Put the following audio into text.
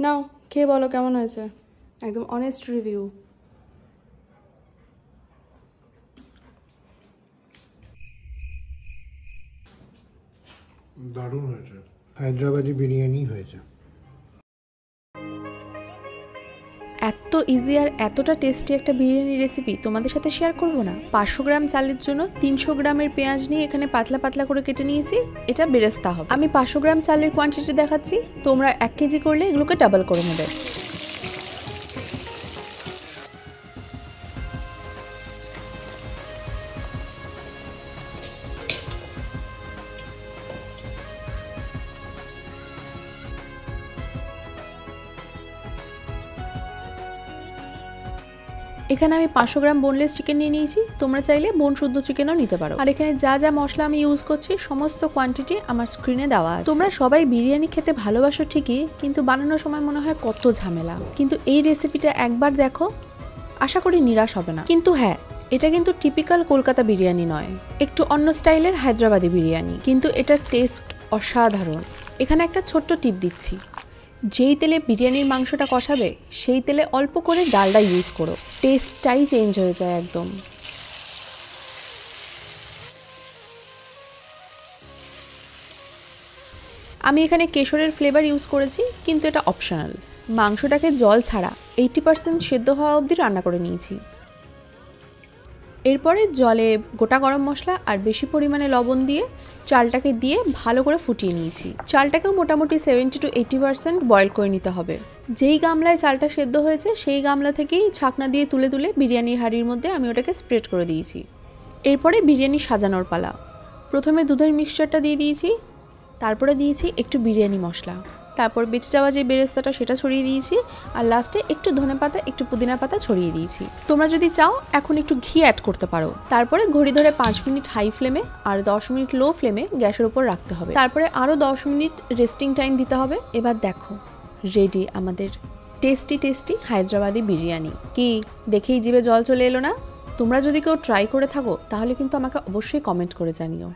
নাও খেয়ে বলো কেমন হয়েছে, একদম অনেস্ট রিভিউ। দারুণ হয়েছে, হায়দ্রাবাদি বিরিয়ানি হয়েছে। এত ইজি আর এতটা টেস্টি একটা বিরিয়ানি রেসিপি তোমাদের সাথে শেয়ার করব না? 500 গ্রাম চালের জন্য 300 গ্রামের পেঁয়াজ নিয়ে এখানে পাতলা পাতলা করে কেটে নিয়েছি। এটা বেরেস্তা হবে। আমি 500 গ্রাম চালের কোয়ান্টিটি দেখাচ্ছি, তোমরা 1 কেজি করলে এগুলোকে ডাবল করে নেবে। এখানে আমি 500 গ্রাম বোনলেস চিকেন নিয়ে নিয়েছি, তোমরা চাইলে বোন শুদ্ধ চিকেনও নিতে পারো। আর এখানে যা যা মশলা আমি ইউজ করছি সমস্ত কোয়ান্টিটি আমার স্ক্রিনে দেওয়া আছে। তোমরা সবাই বিরিয়ানি খেতে ভালোবাসো ঠিকই, কিন্তু বানানোর সময় মনে হয় কত ঝামেলা। কিন্তু এই রেসিপিটা একবার দেখো, আশা করি নিরাশ হবে না। কিন্তু হ্যাঁ, এটা কিন্তু টিপিক্যাল কলকাতা বিরিয়ানি নয়, একটু অন্য স্টাইলের হায়দ্রাবাদি বিরিয়ানি, কিন্তু এটার টেস্ট অসাধারণ। এখানে একটা ছোট্ট টিপ দিচ্ছি, যেই তেলে বিরিয়ানির মাংসটা কষাবে সেই তেলে অল্প করে ডালডা ইউজ করো, টেস্টটাই চেঞ্জ হয়ে যায় একদম। আমি এখানে কেশরের ফ্লেভার ইউজ করেছি, কিন্তু এটা অপশনাল। মাংসটাকে জল ছাড়া 80% সেদ্ধ হওয়া অবধি রান্না করে নিয়েছি। এরপরে জলে গোটা গরম মশলা আর বেশি পরিমাণে লবণ দিয়ে চালটাকে দিয়ে ভালো করে ফুটিয়ে নিয়েছি। চালটাকেও মোটামুটি 70 to 80% বয়েল করে নিতে হবে। যেই গামলায় চালটা সেদ্ধ হয়েছে সেই গামলা থেকেই ছাকনা দিয়ে তুলে তুলে বিরিয়ানির হাঁড়ির মধ্যে আমি ওটাকে স্প্রেড করে দিয়েছি। এরপরে বিরিয়ানি সাজানোর পালা। প্রথমে দুধের মিক্সচারটা দিয়ে দিয়েছি, তারপরে দিয়েছি একটু বিরিয়ানি মশলা, তারপর বেঁচে যাওয়া যে বেরেস্তাটা সেটা ছড়িয়ে দিয়েছি, আর লাস্টে একটু ধনেপাতা একটু পুদিনা পাতা ছড়িয়ে দিয়েছি। তোমরা যদি চাও এখন একটু ঘি অ্যাড করতে পারো। তারপরে ঘড়ি ধরে 5 মিনিট হাই ফ্লেমে আর 10 মিনিট লো ফ্লেমে গ্যাসের উপর রাখতে হবে। তারপরে আরও 10 মিনিট রেস্টিং টাইম দিতে হবে। এবার দেখো রেডি আমাদের টেস্টি টেস্টি হায়দ্রাবাদি বিরিয়ানি। কি দেখেই জিভে জল চলে এলো না? তোমরা যদি কেউ ট্রাই করে থাকো তাহলে কিন্তু আমাকে অবশ্যই কমেন্ট করে জানিও।